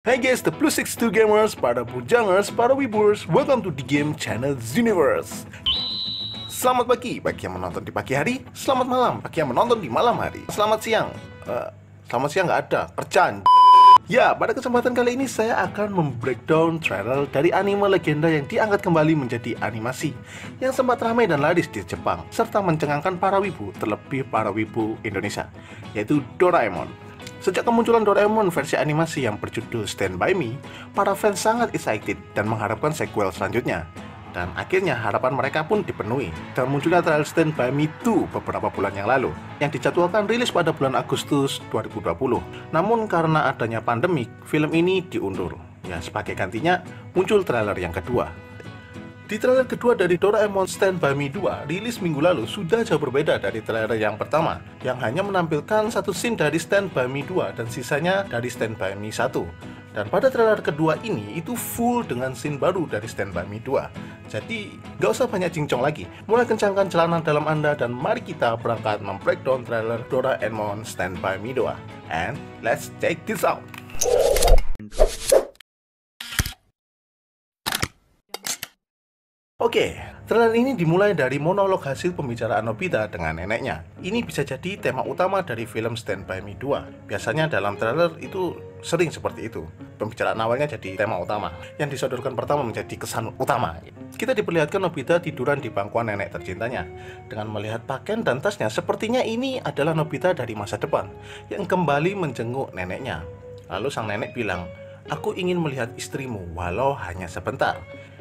Hai guys, the Plus 62 Gamers, para bujangers, para wibers, welcome to the game channel Universe. Selamat pagi bagi yang menonton di pagi hari, selamat malam bagi yang menonton di malam hari, selamat siang. Selamat siang nggak ada, kerjaan. Ya, pada kesempatan kali ini saya akan membreakdown trailer dari anime legenda yang diangkat kembali menjadi animasi yang sempat ramai dan laris di Jepang, serta mencengangkan para wibu, terlebih para wibu Indonesia, yaitu Doraemon. Sejak kemunculan Doraemon versi animasi yang berjudul Stand By Me, para fans sangat excited dan mengharapkan sequel selanjutnya. Dan akhirnya harapan mereka pun dipenuhi, dan munculnya trailer Stand By Me 2 beberapa bulan yang lalu, yang dijadwalkan rilis pada bulan Agustus 2020. Namun karena adanya pandemik, film ini diundur. Ya, sebagai gantinya, muncul trailer yang kedua. Di trailer kedua dari Doraemon Stand By Me 2, rilis minggu lalu, sudah jauh berbeda dari trailer yang pertama, yang hanya menampilkan satu scene dari Stand By Me 2 dan sisanya dari Stand By Me 1. Dan pada trailer kedua ini, itu full dengan scene baru dari Stand By Me 2. Jadi, gak usah banyak cincong lagi, mulai kencangkan celana dalam Anda dan mari kita berangkat membreakdown trailer Doraemon Stand By Me 2. And let's check this out! Oke, trailer ini dimulai dari monolog hasil pembicaraan Nobita dengan neneknya. Ini bisa jadi tema utama dari film Stand By Me 2. Biasanya dalam trailer itu sering seperti itu. Pembicaraan awalnya jadi tema utama, yang disodorkan pertama menjadi kesan utama. Kita diperlihatkan Nobita tiduran di bangkuan nenek tercintanya. Dengan melihat pakaian dan tasnya, sepertinya ini adalah Nobita dari masa depan, yang kembali menjenguk neneknya. Lalu sang nenek bilang, "Aku ingin melihat istrimu, walau hanya sebentar."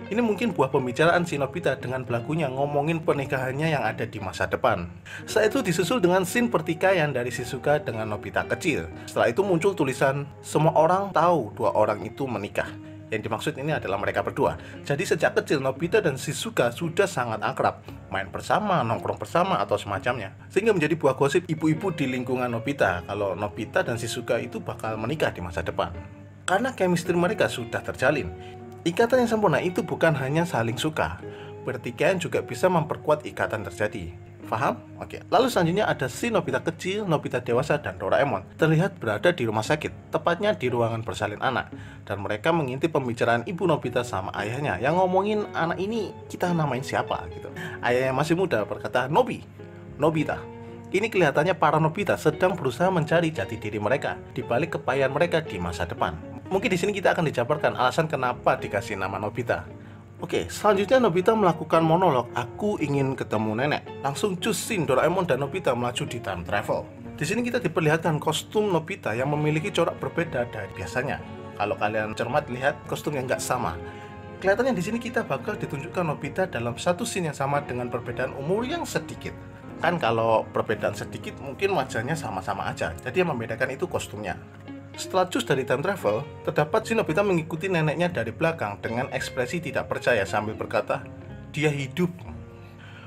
Ini mungkin buah pembicaraan si Nobita dengan belagunya ngomongin pernikahannya yang ada di masa depan. Setelah itu disusul dengan scene pertikaian dari Shizuka dengan Nobita kecil. Setelah itu muncul tulisan, "Semua orang tahu dua orang itu menikah." Yang dimaksud ini adalah mereka berdua. Jadi sejak kecil Nobita dan Shizuka sudah sangat akrab, main bersama, nongkrong bersama, atau semacamnya. Sehingga menjadi buah gosip ibu-ibu di lingkungan Nobita kalau Nobita dan Shizuka itu bakal menikah di masa depan. Karena chemistry mereka sudah terjalin. Ikatan yang sempurna itu bukan hanya saling suka. Pertikaian juga bisa memperkuat ikatan terjadi. Paham? Oke. Lalu selanjutnya ada si Nobita kecil, Nobita dewasa, dan Doraemon terlihat berada di rumah sakit, tepatnya di ruangan bersalin anak. Dan mereka mengintip pembicaraan ibu Nobita sama ayahnya yang ngomongin anak ini kita namain siapa gitu. Ayah yang masih muda berkata, Nobita. Ini kelihatannya para Nobita sedang berusaha mencari jati diri mereka di balik kepayahan mereka di masa depan. Mungkin di sini kita akan dijabarkan alasan kenapa dikasih nama Nobita. Oke, selanjutnya Nobita melakukan monolog, "Aku ingin ketemu nenek." Langsung cus scene Doraemon dan Nobita melaju di time travel. Di sini kita diperlihatkan kostum Nobita yang memiliki corak berbeda dari biasanya. Kalau kalian cermat lihat kostum yang nggak sama. Kelihatannya di sini kita bakal ditunjukkan Nobita dalam satu scene yang sama dengan perbedaan umur yang sedikit. Kan kalau perbedaan sedikit mungkin wajahnya sama-sama aja, jadi yang membedakan itu kostumnya. Setelah cus dari time travel, terdapat si Nobita mengikuti neneknya dari belakang dengan ekspresi tidak percaya sambil berkata, "Dia hidup."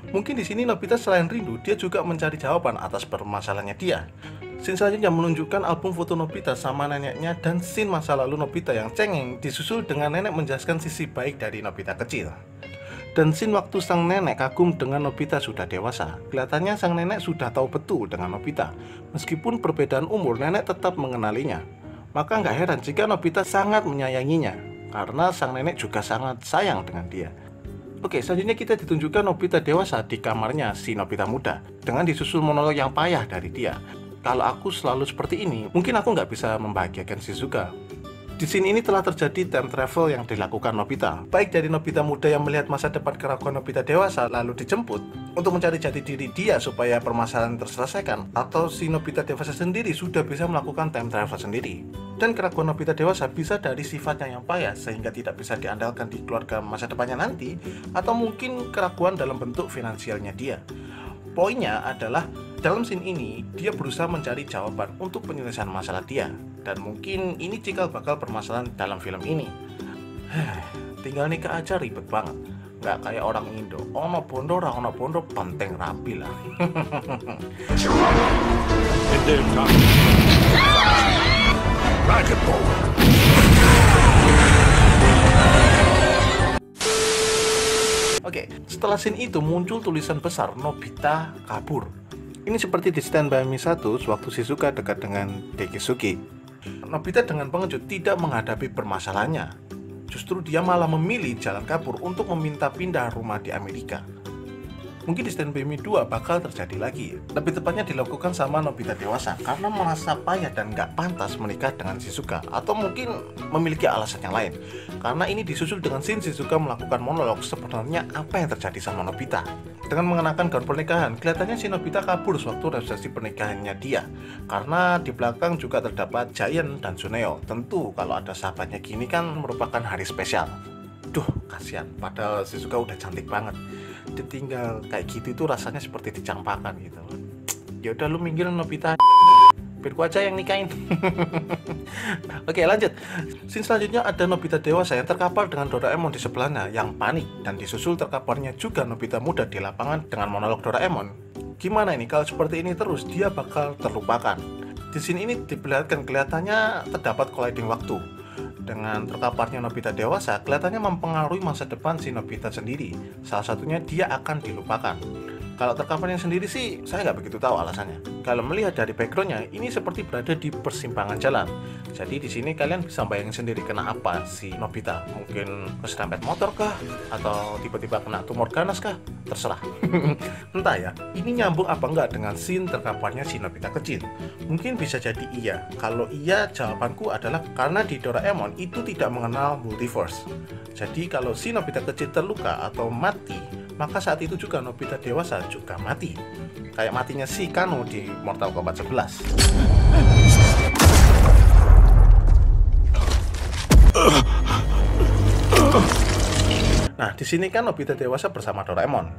Mungkin di sini Nobita selain rindu, dia juga mencari jawaban atas permasalahannya dia. Scene selanjutnya menunjukkan album foto Nobita sama neneknya dan scene masa lalu Nobita yang cengeng disusul dengan nenek menjelaskan sisi baik dari Nobita kecil. Dan scene waktu sang nenek kagum dengan Nobita sudah dewasa. Kelihatannya sang nenek sudah tahu betul dengan Nobita. Meskipun perbedaan umur, nenek tetap mengenalinya. Maka nggak heran jika Nobita sangat menyayanginya, karena sang nenek juga sangat sayang dengan dia. Oke, selanjutnya kita ditunjukkan Nobita dewasa di kamarnya si Nobita muda, dengan disusul monolog yang payah dari dia. "Kalau aku selalu seperti ini, mungkin aku nggak bisa membahagiakan Shizuka." Di sini ini telah terjadi time travel yang dilakukan Nobita, baik dari Nobita muda yang melihat masa depan keraguan Nobita dewasa lalu dijemput untuk mencari jati diri dia supaya permasalahan terselesaikan, atau si Nobita dewasa sendiri sudah bisa melakukan time travel sendiri. Dan keraguan Nobita dewasa bisa dari sifatnya yang payah sehingga tidak bisa diandalkan di keluarga masa depannya nanti, atau mungkin keraguan dalam bentuk finansialnya dia. Poinnya adalah dalam scene ini dia berusaha mencari jawaban untuk penyelesaian masalah dia, dan mungkin ini cikal bakal permasalahan dalam film ini. Tinggal nikah aja ribet banget, nggak kayak orang Indo, ono bondo penting rapi lah. Oke, setelah scene itu muncul tulisan besar Nobita kabur. Ini seperti di Stand By Me 1 sewaktu Shizuka dekat dengan Dekisuki. Nobita dengan pengecut tidak menghadapi permasalahannya. Justru dia malah memilih jalan kabur untuk meminta pindah rumah di Amerika. Mungkin di Stand By Me 2 bakal terjadi lagi. Lebih tepatnya dilakukan sama Nobita dewasa karena merasa payah dan gak pantas menikah dengan Shizuka. Atau mungkin memiliki alasan yang lain. Karena ini disusul dengan scene Shizuka melakukan monolog sebenarnya apa yang terjadi sama Nobita. Dengan mengenakan gaun pernikahan, kelihatannya si Nobita kabur sewaktu resepsi pernikahannya dia. Karena di belakang juga terdapat Giant dan Tsuneo. Tentu kalau ada sahabatnya gini kan merupakan hari spesial. Duh, kasihan, padahal Shizuka udah cantik banget. Ditinggal kayak gitu itu rasanya seperti dicampakan gitu. Ya udah lu minggir Nobita, biar gua aja yang nikahin. Oke, lanjut. Scene selanjutnya ada Nobita dewasa yang terkapar dengan Doraemon di sebelahnya yang panik, dan disusul terkaparnya juga Nobita muda di lapangan dengan monolog Doraemon. Gimana ini kalau seperti ini terus dia bakal terlupakan. Di scene ini diperlihatkan kelihatannya terdapat colliding waktu. Dengan terkaparnya Nobita dewasa, kelihatannya mempengaruhi masa depan si Nobita sendiri. Salah satunya dia akan dilupakan. Kalau terkaparnya sendiri sih, saya nggak begitu tahu alasannya. Kalau melihat dari backgroundnya, ini seperti berada di persimpangan jalan. Jadi di sini kalian bisa bayangin sendiri kena apa si Nobita. Mungkin keserempet motor kah? Atau tiba-tiba kena tumor ganas kah? Terserah. Entah ya, ini nyambung apa enggak dengan scene terkaparnya si Nobita kecil. Mungkin bisa jadi iya. Kalau iya, jawabanku adalah karena di Doraemon itu tidak mengenal multiverse. Jadi kalau si Nobita kecil terluka atau mati, maka saat itu juga Nobita dewasa juga mati. Kayak matinya si Kano di Mortal Kombat 11. Nah, di sini kan Nobita dewasa bersama Doraemon.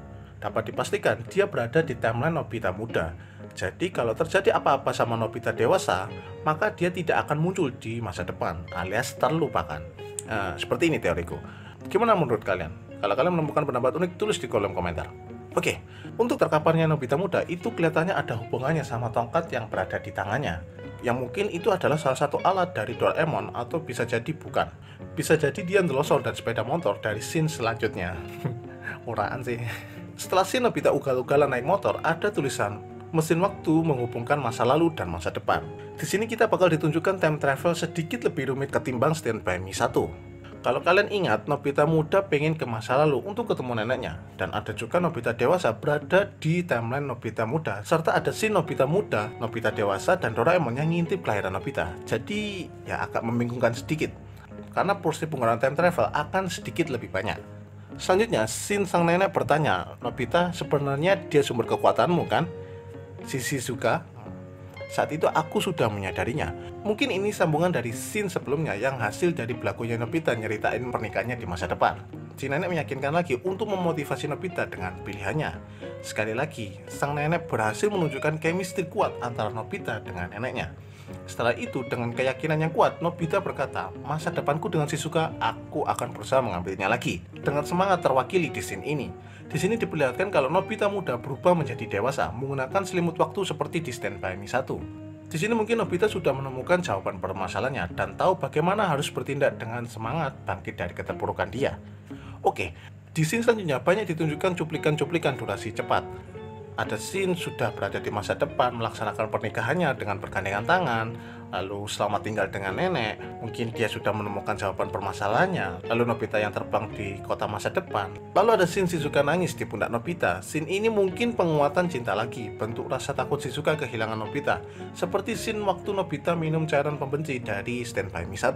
Dapat dipastikan dia berada di timeline Nobita muda. Jadi kalau terjadi apa-apa sama Nobita dewasa, maka dia tidak akan muncul di masa depan, alias terlupakan. Nah, seperti ini teoriku. Gimana menurut kalian? Kalau kalian menemukan pendapat unik, tulis di kolom komentar. Oke, untuk terkaparnya Nobita muda itu kelihatannya ada hubungannya sama tongkat yang berada di tangannya. Yang mungkin itu adalah salah satu alat dari Doraemon atau bisa jadi bukan. Bisa jadi dia ndelosor dan sepeda motor dari scene selanjutnya. Murahan sih. Setelah scene Nobita ugal-ugalan naik motor, ada tulisan mesin waktu menghubungkan masa lalu dan masa depan. Di sini kita bakal ditunjukkan time travel sedikit lebih rumit ketimbang Stand By Me 1. Kalau kalian ingat, Nobita muda pengen ke masa lalu untuk ketemu neneknya. Dan ada juga Nobita dewasa berada di timeline Nobita muda. Serta ada scene Nobita muda, Nobita dewasa, dan Doraemon yang ngintip kelahiran Nobita. Jadi, ya agak membingungkan sedikit. Karena porsi penggunaan time travel akan sedikit lebih banyak. Selanjutnya, scene sang nenek bertanya, Nobita sebenarnya dia sumber kekuatanmu kan? Si Shizuka. Saat itu aku sudah menyadarinya. Mungkin ini sambungan dari scene sebelumnya yang hasil dari berlakunya Nobita nyeritain pernikahannya di masa depan. Si nenek meyakinkan lagi untuk memotivasi Nobita dengan pilihannya. Sekali lagi, sang nenek berhasil menunjukkan chemistry kuat antara Nobita dengan neneknya. Setelah itu, dengan keyakinan yang kuat, Nobita berkata, masa depanku dengan Shizuka, aku akan berusaha mengambilnya lagi. Dengan semangat terwakili di scene ini. Di sini diperlihatkan kalau Nobita muda berubah menjadi dewasa menggunakan selimut waktu seperti di Stand By Me 1. Di sini mungkin Nobita sudah menemukan jawaban permasalahannya dan tahu bagaimana harus bertindak dengan semangat bangkit dari keterpurukan dia. Oke, di scene selanjutnya banyak ditunjukkan cuplikan-cuplikan durasi cepat. Ada scene sudah berada di masa depan melaksanakan pernikahannya dengan bergandengan tangan, lalu selamat tinggal dengan nenek, mungkin dia sudah menemukan jawaban permasalahannya, lalu Nobita yang terbang di kota masa depan, lalu ada scene Shizuka nangis di pundak Nobita. Scene ini mungkin penguatan cinta lagi, bentuk rasa takut Shizuka kehilangan Nobita, seperti scene waktu Nobita minum cairan pembenci dari Stand By Me 1.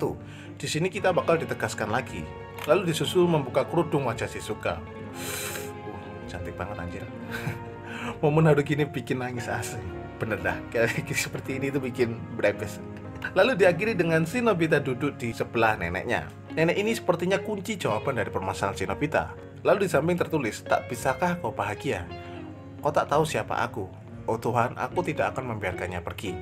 Di sini kita bakal ditegaskan lagi, lalu disusul membuka kerudung wajah Shizuka. Cantik banget anjir. Momen haru gini bikin nangis asli. Bener dah, kayak seperti ini tuh bikin brepes. Lalu diakhiri dengan si Nobita duduk di sebelah neneknya. Nenek ini sepertinya kunci jawaban dari permasalahan si Nobita. Lalu di samping tertulis, tak bisakah kau bahagia? Kau tak tahu siapa aku. Oh Tuhan, aku tidak akan membiarkannya pergi.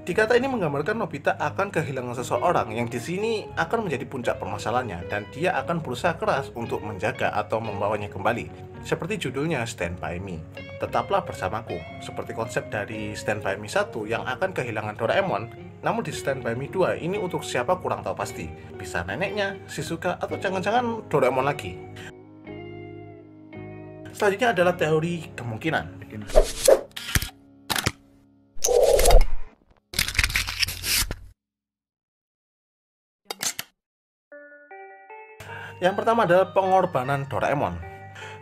Di kata ini menggambarkan Nobita akan kehilangan seseorang yang di sini akan menjadi puncak permasalahannya dan dia akan berusaha keras untuk menjaga atau membawanya kembali. Seperti judulnya Stand By Me. Tetaplah bersamaku. Seperti konsep dari Stand By Me 1 yang akan kehilangan Doraemon. Namun di Stand By Me 2 ini untuk siapa kurang tahu pasti. Bisa neneknya, Shizuka, atau jangan-jangan Doraemon lagi. Selanjutnya adalah teori kemungkinan. Yang pertama adalah pengorbanan Doraemon.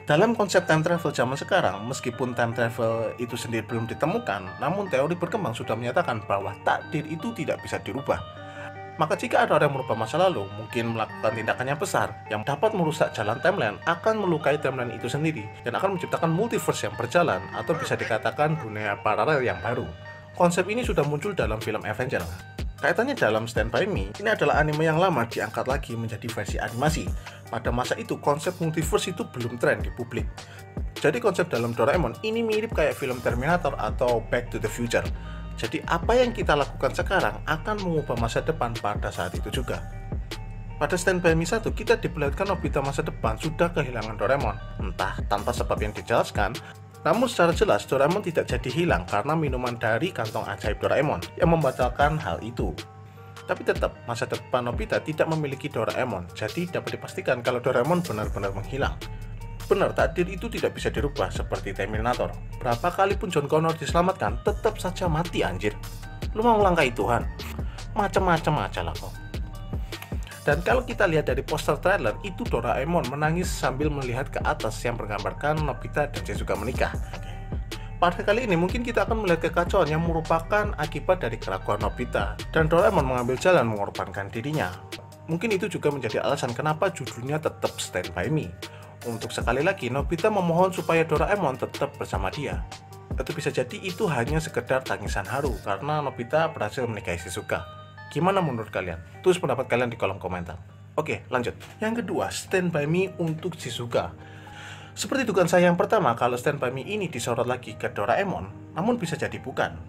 Dalam konsep time travel zaman sekarang, meskipun time travel itu sendiri belum ditemukan, namun teori berkembang sudah menyatakan bahwa takdir itu tidak bisa dirubah. Maka jika ada orang yang merubah masa lalu, mungkin melakukan tindakan yang besar yang dapat merusak jalan timeline, akan melukai timeline itu sendiri dan akan menciptakan multiverse yang berjalan atau bisa dikatakan dunia paralel yang baru. Konsep ini sudah muncul dalam film Avengers. Kaitannya dalam Stand By Me, ini adalah anime yang lama diangkat lagi menjadi versi animasi. Pada masa itu, konsep multiverse itu belum tren di publik. Jadi konsep dalam Doraemon ini mirip kayak film Terminator atau Back to the Future. Jadi apa yang kita lakukan sekarang akan mengubah masa depan pada saat itu juga. Pada Stand By Me 1, kita diperlihatkan Nobita masa depan sudah kehilangan Doraemon, entah tanpa sebab yang dijelaskan. Namun secara jelas Doraemon tidak jadi hilang karena minuman dari kantong ajaib Doraemon yang membatalkan hal itu. Tapi tetap, masa depan Nobita tidak memiliki Doraemon, jadi dapat dipastikan kalau Doraemon benar-benar menghilang. Benar, takdir itu tidak bisa dirubah seperti Terminator. Berapa kali pun John Connor diselamatkan, tetap saja mati anjir. Lu mau melangkahi Tuhan? Macam-macam aja lah kok. Dan kalau kita lihat dari poster trailer, itu Doraemon menangis sambil melihat ke atas yang menggambarkan Nobita dan Shizuka menikah. Pada kali ini mungkin kita akan melihat kekacauan yang merupakan akibat dari keraguan Nobita, dan Doraemon mengambil jalan mengorbankan dirinya. Mungkin itu juga menjadi alasan kenapa judulnya tetap Stand By Me. Untuk sekali lagi, Nobita memohon supaya Doraemon tetap bersama dia. Tentu bisa jadi itu hanya sekedar tangisan haru karena Nobita berhasil menikahi Shizuka. Gimana menurut kalian? Tulis pendapat kalian di kolom komentar. Oke, lanjut. Yang kedua, Stand By Me untuk Shizuka. Seperti dugaan saya yang pertama, kalau Stand By Me ini disorot lagi ke Doraemon, namun bisa jadi bukan.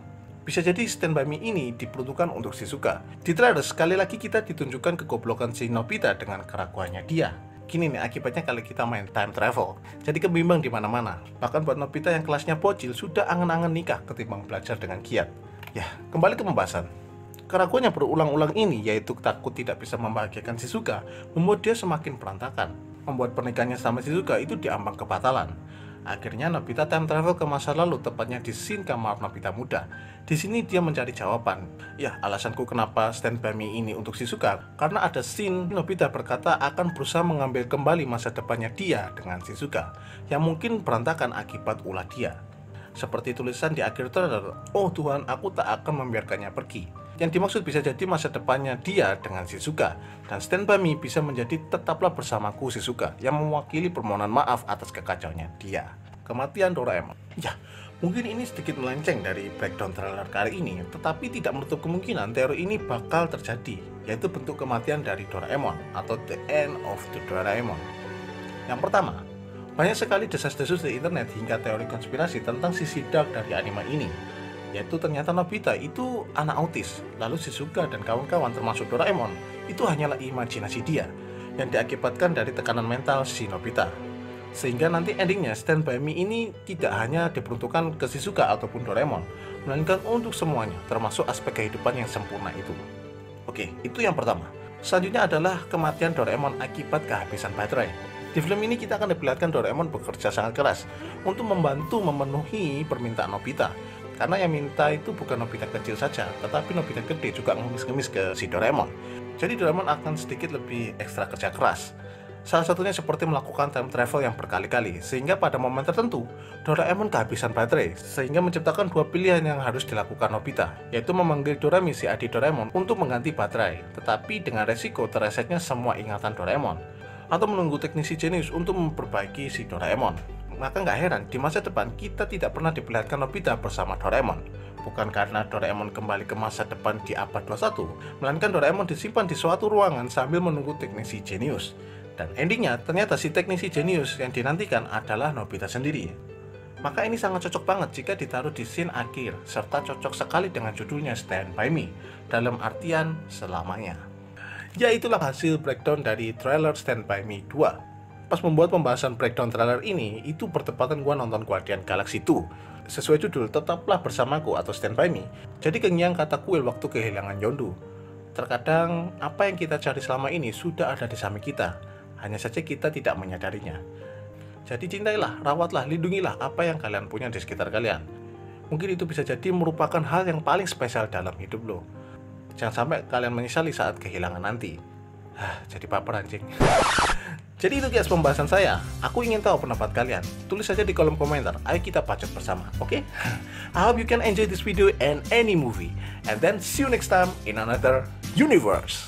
Bisa jadi Stand By Me ini diperuntukkan untuk Shizuka. Di trailer sekali lagi kita ditunjukkan kegoblokan si Nobita dengan keraguannya dia. Gini nih akibatnya kalau kita main time travel, jadi kebimbang di mana-mana. Bahkan buat Nobita yang kelasnya bocil sudah angen-angen nikah ketimbang belajar dengan giat. Ya, kembali ke pembahasan. Keraguannya berulang-ulang ini, yaitu takut tidak bisa membahagiakan Shizuka, membuat dia semakin berantakan. Membuat pernikahannya sama Shizuka itu diambang kebatalan. Akhirnya Nobita time travel ke masa lalu, tepatnya di scene kamar Nobita muda. Di sini dia mencari jawaban. Ya, alasanku kenapa Stand By Me ini untuk Shizuka, karena ada scene Nobita berkata akan berusaha mengambil kembali masa depannya dia dengan Shizuka, yang mungkin berantakan akibat ulah dia. Seperti tulisan di akhir trailer, "Oh Tuhan, aku tak akan membiarkannya pergi." Yang dimaksud bisa jadi masa depannya dia dengan Shizuka, dan Stand By Me bisa menjadi tetaplah bersamaku Shizuka, yang mewakili permohonan maaf atas kekacauannya dia. Kematian Doraemon. Ya, mungkin ini sedikit melenceng dari breakdown trailer kali ini, tetapi tidak menutup kemungkinan teori ini bakal terjadi, yaitu bentuk kematian dari Doraemon atau the end of the Doraemon. Yang pertama, banyak sekali desas-desus di internet hingga teori konspirasi tentang sisi dark dari anime ini, yaitu ternyata Nobita itu anak autis, lalu Shizuka dan kawan-kawan termasuk Doraemon itu hanyalah imajinasi dia yang diakibatkan dari tekanan mental si Nobita. Sehingga nanti endingnya Stand By Me ini tidak hanya diperuntukkan ke Shizuka ataupun Doraemon, melainkan untuk semuanya, termasuk aspek kehidupan yang sempurna itu. Oke, itu yang pertama. Selanjutnya adalah kematian Doraemon akibat kehabisan baterai. Di film ini kita akan diperlihatkan Doraemon bekerja sangat keras untuk membantu memenuhi permintaan Nobita. Karena yang minta itu bukan Nobita kecil saja, tetapi Nobita gede juga ngemis-ngemis ke si Doraemon. Jadi Doraemon akan sedikit lebih ekstra kerja keras. Salah satunya seperti melakukan time travel yang berkali-kali, sehingga pada momen tertentu, Doraemon kehabisan baterai, sehingga menciptakan dua pilihan yang harus dilakukan Nobita, yaitu memanggil Dorami si adik Doraemon untuk mengganti baterai, tetapi dengan resiko teresetnya semua ingatan Doraemon, atau menunggu teknisi jenius untuk memperbaiki si Doraemon. Maka nggak heran, di masa depan kita tidak pernah diperlihatkan Nobita bersama Doraemon. Bukan karena Doraemon kembali ke masa depan di abad 21, melainkan Doraemon disimpan di suatu ruangan sambil menunggu teknisi jenius. Dan endingnya, ternyata si teknisi jenius yang dinantikan adalah Nobita sendiri. Maka ini sangat cocok banget jika ditaruh di scene akhir, serta cocok sekali dengan judulnya Stand By Me, dalam artian selamanya. Ya, itulah hasil breakdown dari trailer Stand By Me 2. Pas membuat pembahasan breakdown trailer ini, itu bertepatan gua nonton Guardian Galaxy 2. Sesuai judul, tetaplah bersamaku atau Stand By Me. Jadi kenyang kata kuil waktu kehilangan Yondu. Terkadang, apa yang kita cari selama ini sudah ada di samping kita. Hanya saja kita tidak menyadarinya. Jadi cintailah, rawatlah, lindungilah apa yang kalian punya di sekitar kalian. Mungkin itu bisa jadi merupakan hal yang paling spesial dalam hidup lo. Jangan sampai kalian menyesali saat kehilangan nanti. Jadi baper anjing. Jadi itu guys pembahasan saya. Aku ingin tahu pendapat kalian. Tulis saja di kolom komentar. Ayo kita bacot bersama, oke? I hope you can enjoy this video and any movie. And then see you next time in another universe.